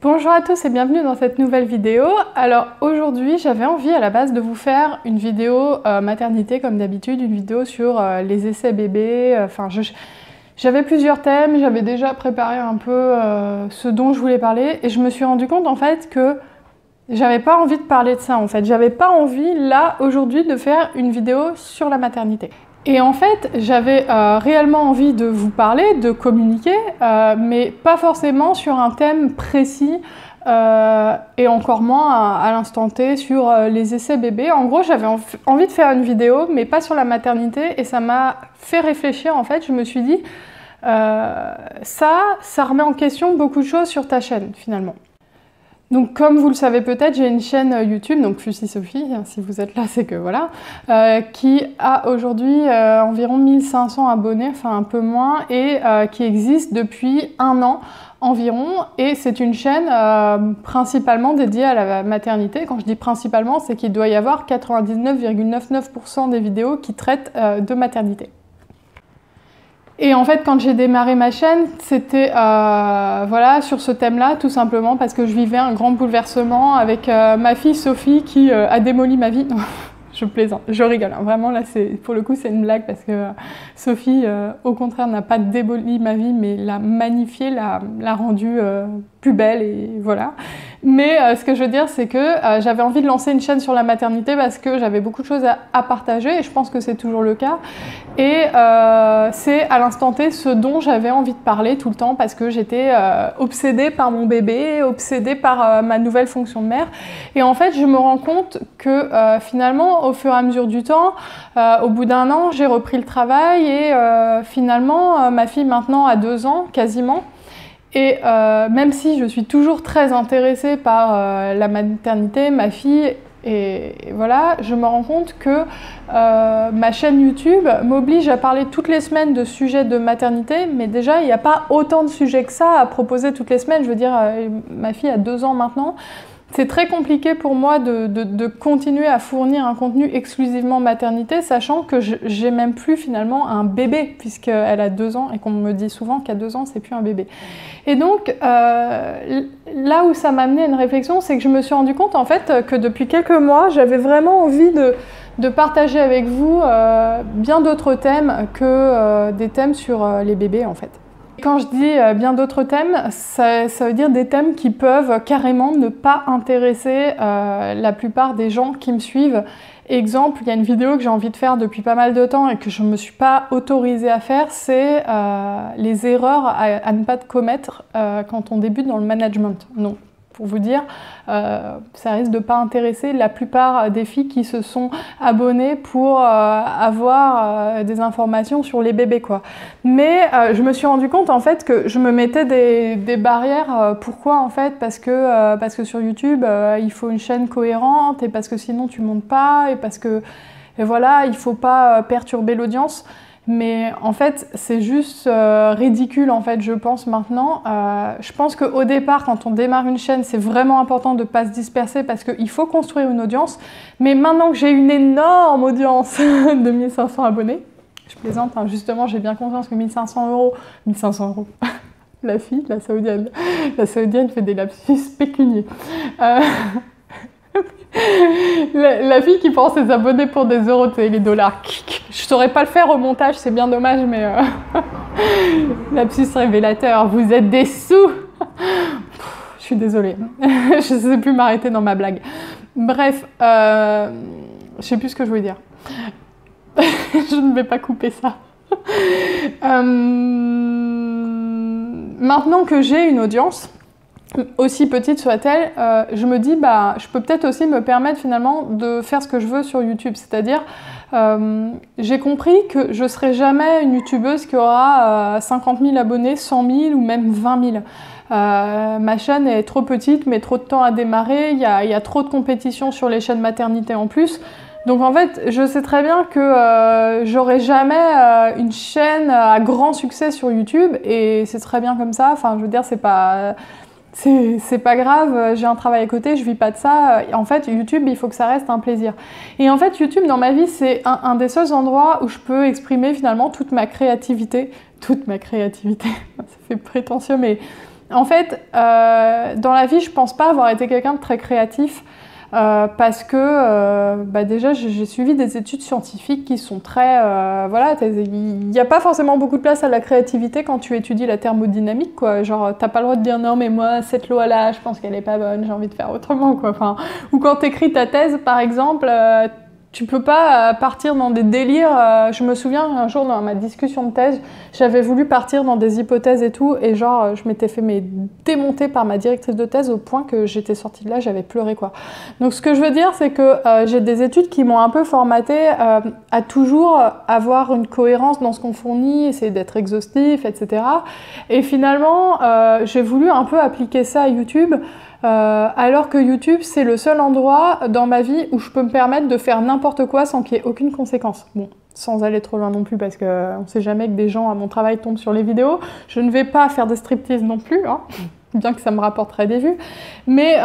Bonjour à tous et bienvenue dans cette nouvelle vidéo. Alors aujourd'hui j'avais envie à la base de vous faire une vidéo maternité comme d'habitude, une vidéo sur les essais bébés. J'avais plusieurs thèmes, j'avais déjà préparé un peu ce dont je voulais parler et je me suis rendu compte en fait que j'avais pas envie de parler de ça en fait. J'avais pas envie là aujourd'hui de faire une vidéo sur la maternité. Et en fait, j'avais réellement envie de vous parler, de communiquer, mais pas forcément sur un thème précis et encore moins à l'instant T sur les essais bébés. En gros, j'avais envie de faire une vidéo, mais pas sur la maternité, et ça m'a fait réfléchir en fait. Je me suis dit, ça remet en question beaucoup de choses sur ta chaîne finalement. Donc comme vous le savez peut-être, j'ai une chaîne YouTube, donc Fussy Sophie, si vous êtes là c'est que voilà, qui a aujourd'hui environ 1500 abonnés, enfin un peu moins, et qui existe depuis 1 an environ, et c'est une chaîne principalement dédiée à la maternité. Quand je dis principalement, c'est qu'il doit y avoir 99,99% des vidéos qui traitent de maternité. Et en fait, quand j'ai démarré ma chaîne, c'était voilà, sur ce thème-là, tout simplement parce que je vivais un grand bouleversement avec ma fille Sophie qui a démoli ma vie. Je plaisante, je rigole, hein. Vraiment là, pour le coup, c'est une blague parce que Sophie, au contraire, n'a pas démoli ma vie, mais l'a magnifiée, l'a rendue plus belle et voilà. Mais ce que je veux dire, c'est que j'avais envie de lancer une chaîne sur la maternité parce que j'avais beaucoup de choses à partager et je pense que c'est toujours le cas. Et c'est à l'instant T ce dont j'avais envie de parler tout le temps parce que j'étais obsédée par mon bébé, obsédée par ma nouvelle fonction de mère. Et en fait, je me rends compte que finalement, au fur et à mesure du temps, au bout d'1 an, j'ai repris le travail et finalement, ma fille maintenant a 2 ans quasiment. Et même si je suis toujours très intéressée par la maternité, ma fille, et voilà, je me rends compte que ma chaîne YouTube m'oblige à parler toutes les semaines de sujets de maternité, mais déjà il n'y a pas autant de sujets que ça à proposer toutes les semaines. Je veux dire, ma fille a 2 ans maintenant. C'est très compliqué pour moi de continuer à fournir un contenu exclusivement maternité, sachant que j'ai même plus finalement un bébé, puisqu'elle a 2 ans et qu'on me dit souvent qu'à 2 ans, c'est plus un bébé. Et donc, là où ça m'a amené à une réflexion, c'est que je me suis rendu compte en fait que depuis quelques mois, j'avais vraiment envie de partager avec vous bien d'autres thèmes que des thèmes sur les bébés en fait. Quand je dis bien d'autres thèmes, ça veut dire des thèmes qui peuvent carrément ne pas intéresser la plupart des gens qui me suivent. Exemple, il y a une vidéo que j'ai envie de faire depuis pas mal de temps et que je ne me suis pas autorisée à faire, c'est les erreurs à ne pas commettre quand on débute dans le management. Non. Pour vous dire, ça risque de ne pas intéresser la plupart des filles qui se sont abonnées pour avoir des informations sur les bébés, quoi. Mais je me suis rendu compte en fait que je me mettais des barrières. Pourquoi en fait? Parce que sur YouTube, il faut une chaîne cohérente et parce que sinon tu montes pas et parce que voilà, il faut pas perturber l'audience. Mais en fait, c'est juste ridicule en fait, je pense maintenant. Je pense qu'au départ, quand on démarre une chaîne, c'est vraiment important de ne pas se disperser parce qu'il faut construire une audience. Mais maintenant que j'ai une énorme audience de 1500 abonnés, je plaisante, hein, justement, j'ai bien conscience que 1500 euros, la fille, la saoudienne fait des lapsus pécuniers. La fille qui prend ses abonnés pour des euros, les dollars. Je saurais pas le faire au montage, c'est bien dommage, mais lapsus révélateur, vous êtes des sous. Je suis désolée, je sais plus m'arrêter dans ma blague. Bref, je sais plus ce que je voulais dire. Je ne vais pas couper ça. Maintenant que j'ai une audience, aussi petite soit-elle, je me dis je peux peut-être aussi me permettre finalement de faire ce que je veux sur YouTube, c'est-à-dire j'ai compris que je serai jamais une youtubeuse qui aura 50 000 abonnés, 100 000 ou même 20 000. Ma chaîne est trop petite, mais trop de temps à démarrer, il y a trop de compétition sur les chaînes maternité en plus. Donc en fait, je sais très bien que j'aurai jamais une chaîne à grand succès sur YouTube et c'est très bien comme ça. Enfin, je veux dire, c'est pas grave, j'ai un travail à côté, je vis pas de ça. En fait, YouTube, il faut que ça reste un plaisir. Et en fait, YouTube, dans ma vie, c'est un des seuls endroits où je peux exprimer finalement toute ma créativité. Toute ma créativité, ça fait prétentieux, mais En fait, dans la vie, je pense pas avoir été quelqu'un de très créatif. Parce que déjà j'ai suivi des études scientifiques qui sont très... voilà, il n'y a pas forcément beaucoup de place à la créativité quand tu étudies la thermodynamique, quoi. Genre, t'as pas le droit de dire non, mais moi, cette loi-là, je pense qu'elle est pas bonne, j'ai envie de faire autrement, quoi. Enfin, ou quand t'écris ta thèse, par exemple, tu peux pas partir dans des délires. Je me souviens un jour dans ma discussion de thèse, j'avais voulu partir dans des hypothèses et tout, et genre je m'étais fait démonter par ma directrice de thèse au point que j'étais sortie de là, j'avais pleuré, quoi. Donc ce que je veux dire, c'est que j'ai des études qui m'ont un peu formatée à toujours avoir une cohérence dans ce qu'on fournit, essayer d'être exhaustif, etc. Et finalement, j'ai voulu un peu appliquer ça à YouTube. Alors que YouTube, c'est le seul endroit dans ma vie où je peux me permettre de faire n'importe quoi sans qu'il y ait aucune conséquence. Bon, sans aller trop loin non plus, parce qu'on sait jamais que des gens à mon travail tombent sur les vidéos. Je ne vais pas faire de striptease non plus, hein, bien que ça me rapporterait des vues. Mais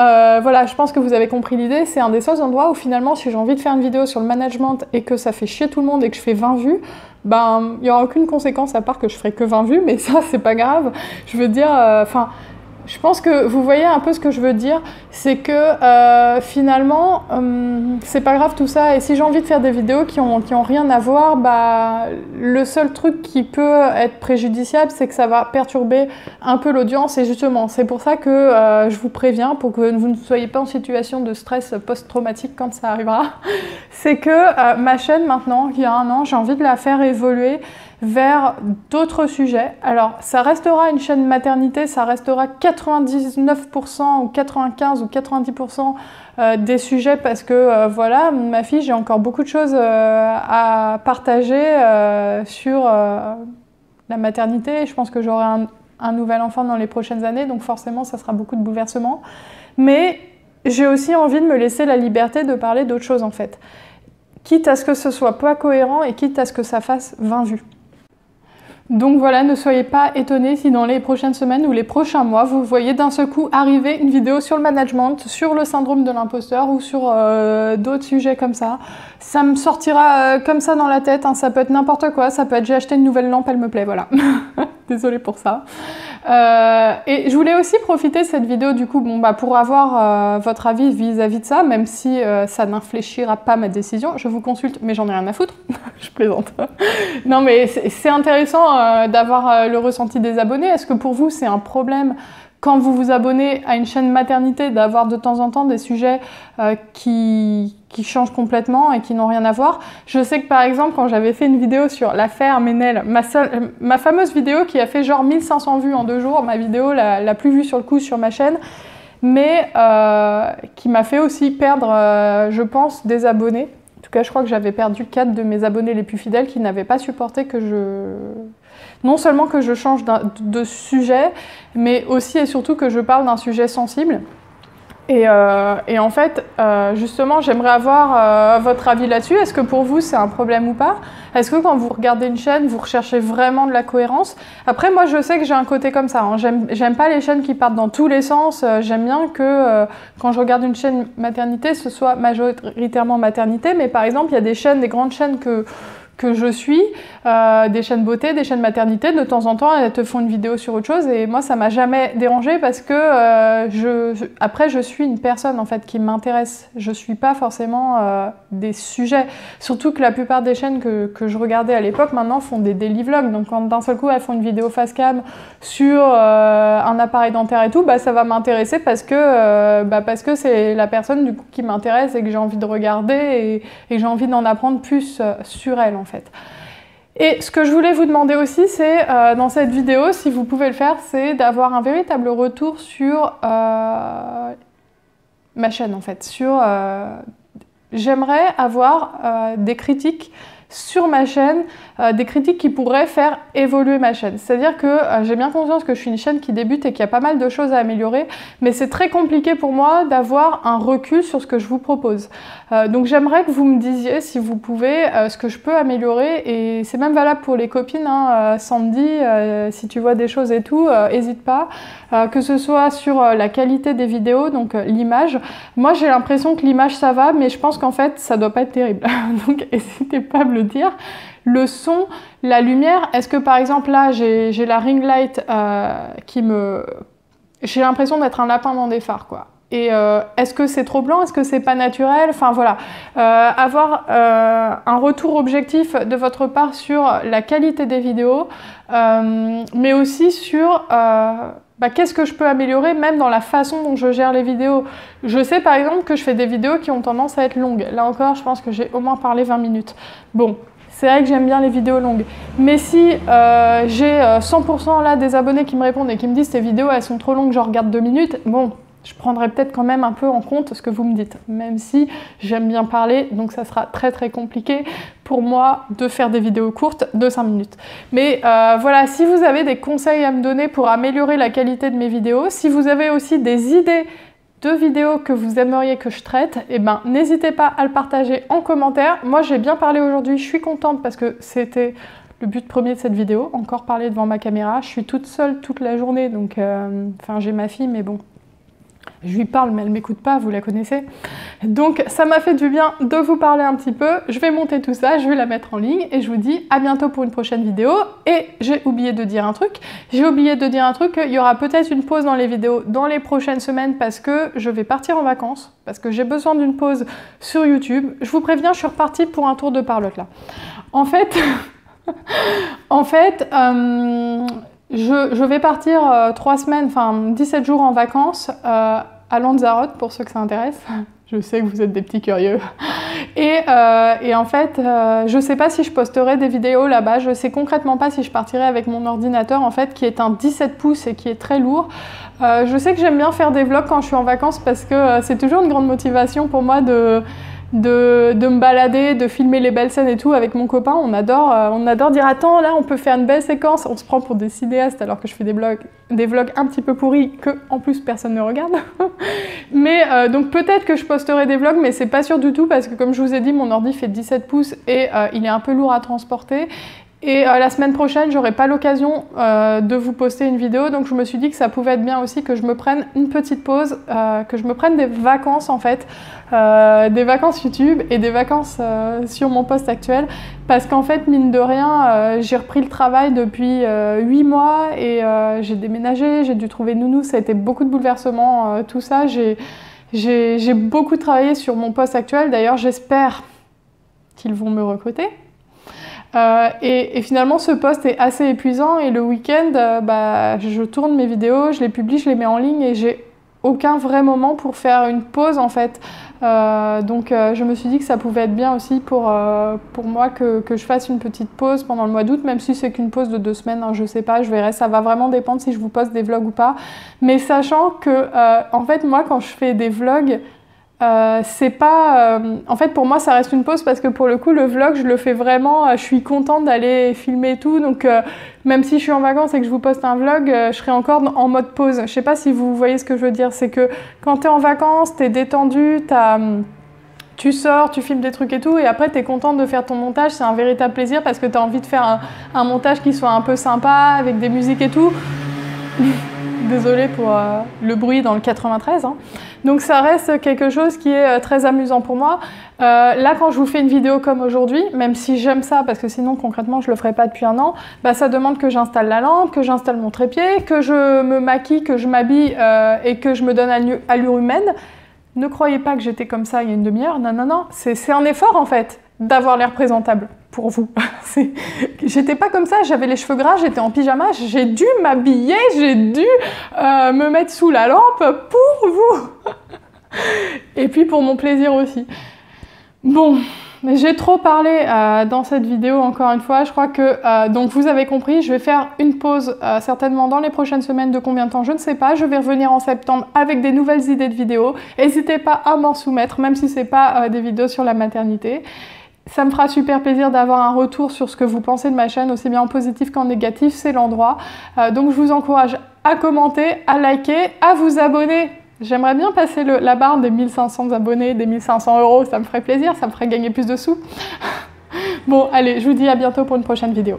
voilà, je pense que vous avez compris l'idée. C'est un des seuls endroits où finalement, si j'ai envie de faire une vidéo sur le management et que ça fait chier tout le monde et que je fais 20 vues, ben, il n'y aura aucune conséquence à part que je ferai que 20 vues, mais ça, c'est pas grave. Je veux dire, je pense que vous voyez un peu ce que je veux dire, c'est que finalement, c'est pas grave tout ça, et si j'ai envie de faire des vidéos qui ont rien à voir, le seul truc qui peut être préjudiciable, c'est que ça va perturber un peu l'audience, et justement, c'est pour ça que je vous préviens, pour que vous ne soyez pas en situation de stress post-traumatique quand ça arrivera, c'est que ma chaîne maintenant, il y a un an, j'ai envie de la faire évoluer vers d'autres sujets. Alors, ça restera une chaîne maternité, ça restera 99% ou 95 ou 90% des sujets parce que, voilà, ma fille, j'ai encore beaucoup de choses à partager sur la maternité. Je pense que j'aurai un nouvel enfant dans les prochaines années, donc forcément, ça sera beaucoup de bouleversements. Mais j'ai aussi envie de me laisser la liberté de parler d'autres choses, en fait. Quitte à ce que ce soit pas cohérent et quitte à ce que ça fasse 20 vues. Donc voilà, ne soyez pas étonnés si dans les prochaines semaines ou les prochains mois, vous voyez d'un seul coup arriver une vidéo sur le management, sur le syndrome de l'imposteur ou sur d'autres sujets comme ça. Ça me sortira comme ça dans la tête, hein, ça peut être n'importe quoi, ça peut être j'ai acheté une nouvelle lampe, elle me plaît, voilà. Désolée pour ça. Et je voulais aussi profiter de cette vidéo du coup pour avoir votre avis vis-à-vis de ça, même si ça n'infléchira pas ma décision. Je vous consulte, mais j'en ai rien à foutre. Je plaisante. Non mais c'est intéressant d'avoir le ressenti des abonnés. Est-ce que pour vous c'est un problème quand vous vous abonnez à une chaîne maternité d'avoir de temps en temps des sujets qui changent complètement et qui n'ont rien à voir? Je sais que par exemple quand j'avais fait une vidéo sur l'affaire Ménel, ma fameuse vidéo qui a fait genre 1500 vues en 2 jours, ma vidéo la plus vue sur le coup sur ma chaîne, mais qui m'a fait aussi perdre, je pense, des abonnés. En tout cas, je crois que j'avais perdu 4 de mes abonnés les plus fidèles qui n'avaient pas supporté que non seulement que je change de sujet, mais aussi et surtout que je parle d'un sujet sensible. Et en fait, justement, j'aimerais avoir votre avis là-dessus. Est-ce que pour vous, c'est un problème ou pas? Est-ce que quand vous regardez une chaîne, vous recherchez vraiment de la cohérence? Après, moi, je sais que j'ai un côté comme ça, hein. J'aime pas les chaînes qui partent dans tous les sens. J'aime bien que quand je regarde une chaîne maternité, ce soit majoritairement maternité. Mais par exemple, il y a des chaînes, des grandes chaînes que je suis, des chaînes beauté, des chaînes maternité, de temps en temps elles te font une vidéo sur autre chose et moi ça m'a jamais dérangée parce que après je suis une personne en fait qui m'intéresse, je suis pas forcément des sujets, surtout que la plupart des chaînes que je regardais à l'époque maintenant font des daily vlogs, donc quand d'un seul coup elles font une vidéo face cam sur un appareil dentaire et tout, ça va m'intéresser parce que c'est la personne du coup qui m'intéresse et que j'ai envie de regarder et j'ai envie d'en apprendre plus sur elle en fait. Et ce que je voulais vous demander aussi, c'est dans cette vidéo, si vous pouvez le faire, c'est d'avoir un véritable retour sur ma chaîne en fait. J'aimerais avoir des critiques sur ma chaîne, des critiques qui pourraient faire évoluer ma chaîne. C'est-à-dire que j'ai bien conscience que je suis une chaîne qui débute et qu'il y a pas mal de choses à améliorer, mais c'est très compliqué pour moi d'avoir un recul sur ce que je vous propose. Donc j'aimerais que vous me disiez, si vous pouvez, ce que je peux améliorer, et c'est même valable pour les copines, hein, Sandy, si tu vois des choses et tout, n'hésite pas, que ce soit sur la qualité des vidéos, donc l'image. Moi j'ai l'impression que l'image ça va, mais je pense qu'en fait ça doit pas être terrible, donc n'hésitez pas à me le dire. Le son, la lumière, est-ce que par exemple là j'ai la ring light qui me j'ai l'impression d'être un lapin dans des phares, quoi. Et est-ce que c'est trop blanc? Est-ce que c'est pas naturel? Enfin voilà, avoir un retour objectif de votre part sur la qualité des vidéos, mais aussi sur qu'est-ce que je peux améliorer même dans la façon dont je gère les vidéos. Je sais par exemple que je fais des vidéos qui ont tendance à être longues. Là encore, je pense que j'ai au moins parlé 20 minutes. Bon. C'est vrai que j'aime bien les vidéos longues, mais si j'ai 100% là des abonnés qui me répondent et qui me disent ces vidéos elles sont trop longues, je regarde 2 minutes, bon, je prendrai peut-être quand même un peu en compte ce que vous me dites, même si j'aime bien parler, donc ça sera très très compliqué pour moi de faire des vidéos courtes de 5 minutes. Mais voilà, si vous avez des conseils à me donner pour améliorer la qualité de mes vidéos, si vous avez aussi des idées de vidéos que vous aimeriez que je traite, eh ben, n'hésitez pas à le partager en commentaire. Moi, j'ai bien parlé aujourd'hui, je suis contente parce que c'était le but premier de cette vidéo, encore parler devant ma caméra. Je suis toute seule toute la journée, donc enfin, j'ai ma fille, mais bon, je lui parle, mais elle ne m'écoute pas, vous la connaissez. Donc, ça m'a fait du bien de vous parler un petit peu. Je vais monter tout ça, je vais la mettre en ligne et je vous dis à bientôt pour une prochaine vidéo. Et j'ai oublié de dire un truc. J'ai oublié de dire un truc, il y aura peut-être une pause dans les vidéos dans les prochaines semaines parce que je vais partir en vacances, parce que j'ai besoin d'une pause sur YouTube. Je vous préviens, je suis repartie pour un tour de parlotte là. En fait, je vais partir 3 semaines, enfin 17 jours en vacances à Lanzarote, pour ceux que ça intéresse. Je sais que vous êtes des petits curieux. Et en fait, je sais pas si je posterai des vidéos là-bas, je sais concrètement pas si je partirai avec mon ordinateur, en fait, qui est un 17 pouces et qui est très lourd. Je sais que j'aime bien faire des vlogs quand je suis en vacances parce que c'est toujours une grande motivation pour moi de me balader, de filmer les belles scènes et tout avec mon copain. On adore dire attends là on peut faire une belle séquence, on se prend pour des cinéastes alors que je fais des vlogs un petit peu pourris que en plus personne ne regarde. Mais donc peut-être que je posterai des vlogs mais c'est pas sûr du tout parce que comme je vous ai dit mon ordi fait 17 pouces et il est un peu lourd à transporter. Et la semaine prochaine, j'aurai pas l'occasion de vous poster une vidéo, donc je me suis dit que ça pouvait être bien aussi que je me prenne une petite pause, que je me prenne des vacances en fait, des vacances YouTube et des vacances sur mon poste actuel, parce qu'en fait, mine de rien, j'ai repris le travail depuis 8 mois et j'ai déménagé, j'ai dû trouver nounou, ça a été beaucoup de bouleversements, tout ça, j'ai beaucoup travaillé sur mon poste actuel, d'ailleurs j'espère qu'ils vont me recruter. Et finalement ce poste est assez épuisant et le week-end je tourne mes vidéos, je les publie, je les mets en ligne et j'ai aucun vrai moment pour faire une pause en fait. Donc je me suis dit que ça pouvait être bien aussi pour moi que je fasse une petite pause pendant le mois d'août, même si c'est qu'une pause de 2 semaines, hein, je sais pas, je verrai, ça va vraiment dépendre si je vous poste des vlogs ou pas. Mais sachant que en fait moi quand je fais des vlogs, c'est pas... en fait pour moi ça reste une pause parce que pour le coup le vlog je le fais vraiment, je suis contente d'aller filmer et tout, donc même si je suis en vacances et que je vous poste un vlog, je serai encore en mode pause. Je sais pas si vous voyez ce que je veux dire, c'est que quand t'es en vacances, t'es détendu, tu sors, tu filmes des trucs et tout, et après t'es contente de faire ton montage, c'est un véritable plaisir parce que t'as envie de faire un montage qui soit un peu sympa, avec des musiques et tout. Désolée pour le bruit dans le 93, hein. Donc ça reste quelque chose qui est très amusant pour moi. Là quand je vous fais une vidéo comme aujourd'hui, même si j'aime ça parce que sinon concrètement je le ferai pas depuis un an, ça demande que j'installe la lampe, que j'installe mon trépied, que je me maquille, que je m'habille et que je me donne allure humaine. Ne croyez pas que j'étais comme ça il y a une demi-heure, non non non, c'est un effort en fait d'avoir l'air présentable pour vous. J'étais pas comme ça, j'avais les cheveux gras, j'étais en pyjama, j'ai dû m'habiller, j'ai dû me mettre sous la lampe pour vous. Et puis pour mon plaisir aussi. Bon, j'ai trop parlé dans cette vidéo encore une fois, je crois que donc vous avez compris, je vais faire une pause certainement dans les prochaines semaines, de combien de temps je ne sais pas, je vais revenir en septembre avec des nouvelles idées de vidéos, n'hésitez pas à m'en soumettre, même si c'est pas des vidéos sur la maternité. Ça me fera super plaisir d'avoir un retour sur ce que vous pensez de ma chaîne, aussi bien en positif qu'en négatif, c'est l'endroit. Donc je vous encourage à commenter, à liker, à vous abonner. J'aimerais bien passer la barre des 1500 abonnés, des 1500 €, ça me ferait plaisir, ça me ferait gagner plus de sous. Bon, allez, je vous dis à bientôt pour une prochaine vidéo.